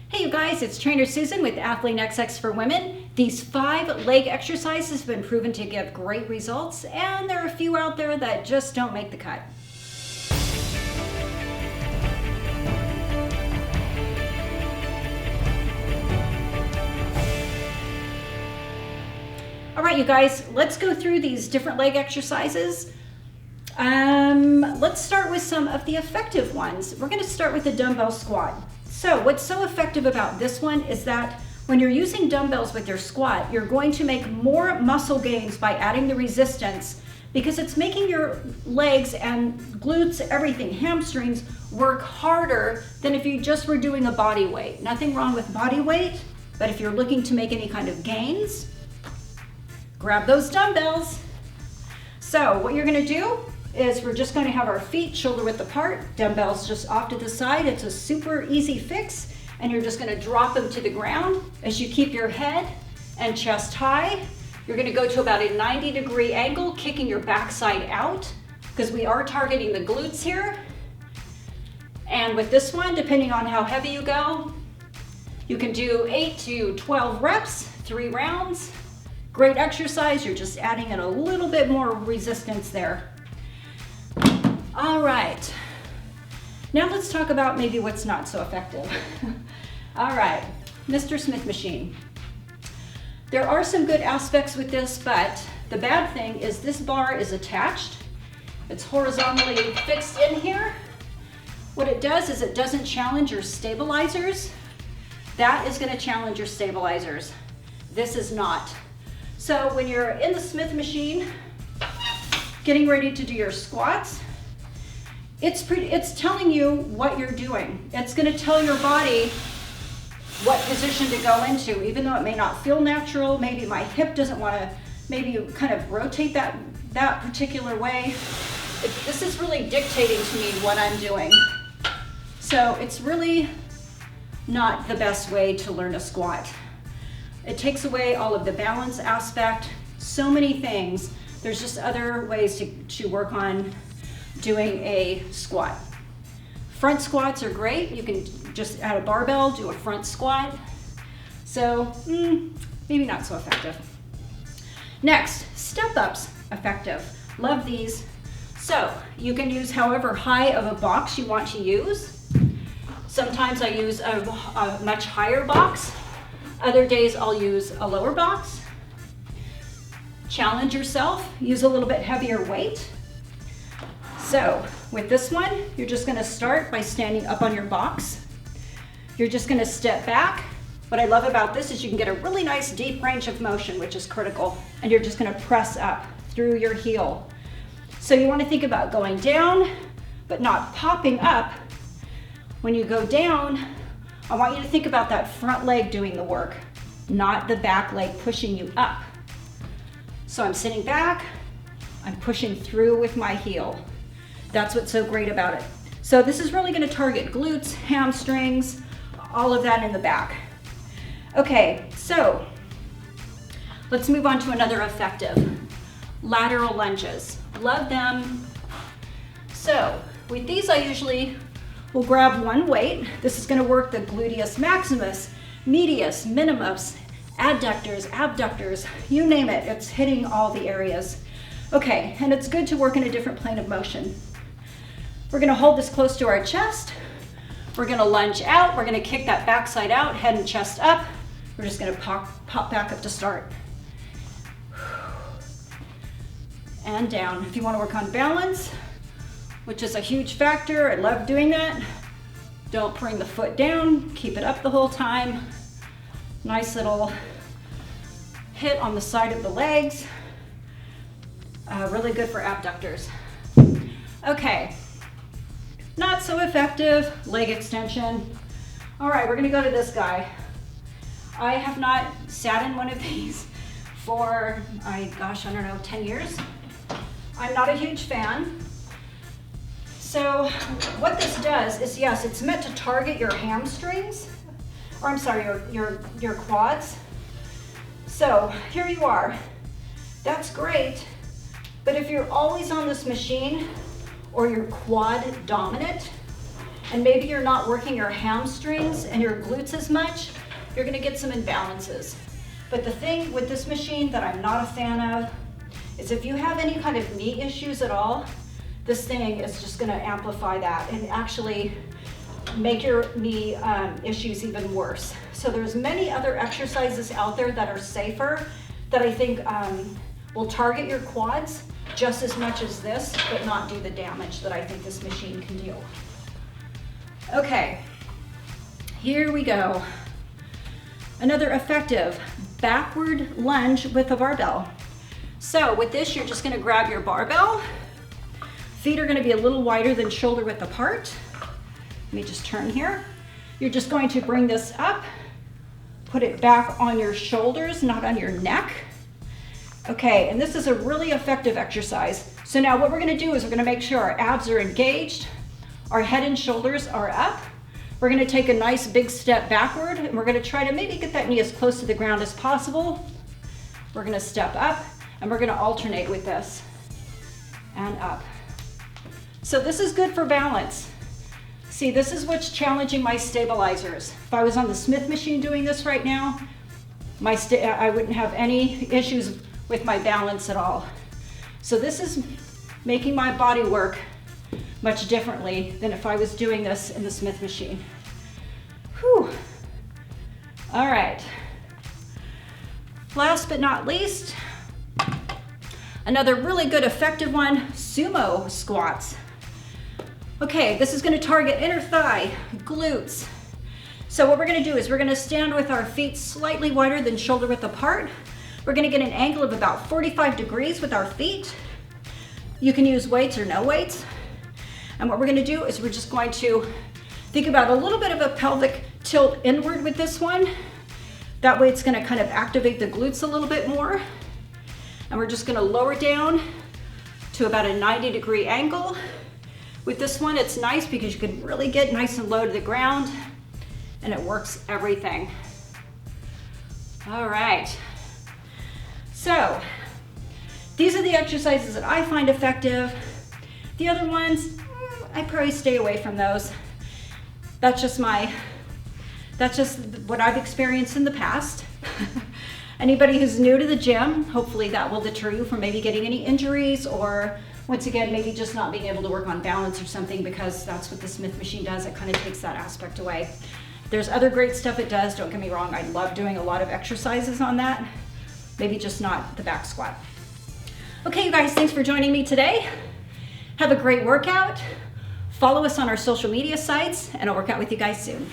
Hey you guys, it's Trainer Susan with Athlean-XX for Women. These 5 leg exercises have been proven to give great results, and there are a few out there that just don't make the cut. All right, you guys, let's go through these different leg exercises. Let's start with some of the effective ones. We're going to start with the dumbbell squat. So what's so effective about this one is that when you're using dumbbells with your squat, you're going to make more muscle gains by adding the resistance because it's making your legs and glutes, everything, hamstrings, work harder than if you just were doing a body weight. Nothing wrong with body weight, but if you're looking to make any kind of gains, grab those dumbbells. So what you're going to do is we're just going to have our feet shoulder width apart, dumbbells just off to the side. It's a super easy fix, and you're just going to drop them to the ground. As you keep your head and chest high, you're going to go to about a 90-degree angle, kicking your backside out, because we are targeting the glutes here. And with this one, depending on how heavy you go, you can do 8 to 12 reps, 3 rounds. Great exercise. You're just adding in a little bit more resistance there. All right, now let's talk about maybe what's not so effective. All right, Mr. Smith machine. There are some good aspects with this, but the bad thing is this bar is attached. It's horizontally fixed in here. What it does is it doesn't challenge your stabilizers. That is going to challenge your stabilizers. This is not. So when you're in the Smith machine, getting ready to do your squats, it's telling you what you're doing. It's going to tell your body what position to go into, even though it may not feel natural. Maybe my hip doesn't want to, maybe you kind of rotate that particular way. This is really dictating to me what I'm doing. So it's really not the best way to learn a squat. It takes away all of the balance aspect, so many things. There's just other ways to work on doing a squat. Front squats are great. You can just add a barbell, do a front squat. So maybe not so effective. Next, step ups, effective. Love these. So you can use however high of a box you want to use. Sometimes I use a much higher box. Other days I'll use a lower box. Challenge yourself, use a little bit heavier weight. So with this one, you're just going to start by standing up on your box. You're just going to step back. What I love about this is you can get a really nice deep range of motion, which is critical, and you're just going to press up through your heel. So you want to think about going down, but not popping up. When you go down, I want you to think about that front leg doing the work, not the back leg pushing you up. So I'm sitting back, I'm pushing through with my heel. That's what's so great about it. So this is really going to target glutes, hamstrings, all of that in the back. Okay, so let's move on to another effective. Lateral lunges. Love them. So with these, I usually will grab one weight. This is going to work the gluteus maximus, medius, minimus, adductors, abductors, you name it. It's hitting all the areas. Okay, and it's good to work in a different plane of motion. We're going to hold this close to our chest. We're going to lunge out. We're going to kick that backside out, head and chest up. We're just going to pop back up to start. And down. If you want to work on balance, which is a huge factor, I love doing that. Don't bring the foot down. Keep it up the whole time. Nice little hit on the side of the legs. Really good for abductors. Okay. Not so effective, leg extension. All right, we're gonna go to this guy. I have not sat in one of these for, I don't know, 10 years. I'm not a huge fan. So what this does is, yes, it's meant to target your hamstrings, or I'm sorry, your quads. So here you are. That's great, but if you're always on this machine, or you're quad dominant, and maybe you're not working your hamstrings and your glutes as much, you're gonna get some imbalances. But the thing with this machine that I'm not a fan of is if you have any kind of knee issues at all, this thing is just gonna amplify that and actually make your knee issues even worse. So there's many other exercises out there that are safer that I think will target your quads just as much as this, but not do the damage that I think this machine can do. Okay, here we go. Another effective backward lunge with a barbell. So with this, you're just gonna grab your barbell. Feet are gonna be a little wider than shoulder width apart. Let me just turn here. You're just going to bring this up, put it back on your shoulders, not on your neck. Okay, and this is a really effective exercise. So now what we're gonna do is we're gonna make sure our abs are engaged, our head and shoulders are up. We're gonna take a nice big step backward, and we're gonna try to maybe get that knee as close to the ground as possible. We're gonna step up, and we're gonna alternate with this, and up. So this is good for balance. See, this is what's challenging my stabilizers. If I was on the Smith machine doing this right now, I wouldn't have any issues with my balance at all. So this is making my body work much differently than if I was doing this in the Smith machine. Whew. All right. Last but not least, another really good effective one, Sumo Squats. Okay, this is gonna target inner thigh, glutes. So what we're gonna do is we're gonna stand with our feet slightly wider than shoulder width apart. We're gonna get an angle of about 45 degrees with our feet. You can use weights or no weights. And what we're gonna do is we're just going to think about a little bit of a pelvic tilt inward with this one. That way it's gonna kind of activate the glutes a little bit more. And we're just gonna lower down to about a 90-degree angle. With this one, it's nice because you can really get nice and low to the ground, and it works everything. All right. So these are the exercises that I find effective. The other ones, I probably stay away from those. That's just what I've experienced in the past. Anybody who's new to the gym, hopefully that will deter you from maybe getting any injuries, or once again, maybe just not being able to work on balance or something, because that's what the Smith machine does. It kind of takes that aspect away. There's other great stuff it does, don't get me wrong. I love doing a lot of exercises on that, maybe just not the back squat. Okay, you guys, thanks for joining me today. Have a great workout. Follow us on our social media sites, and I'll work out with you guys soon.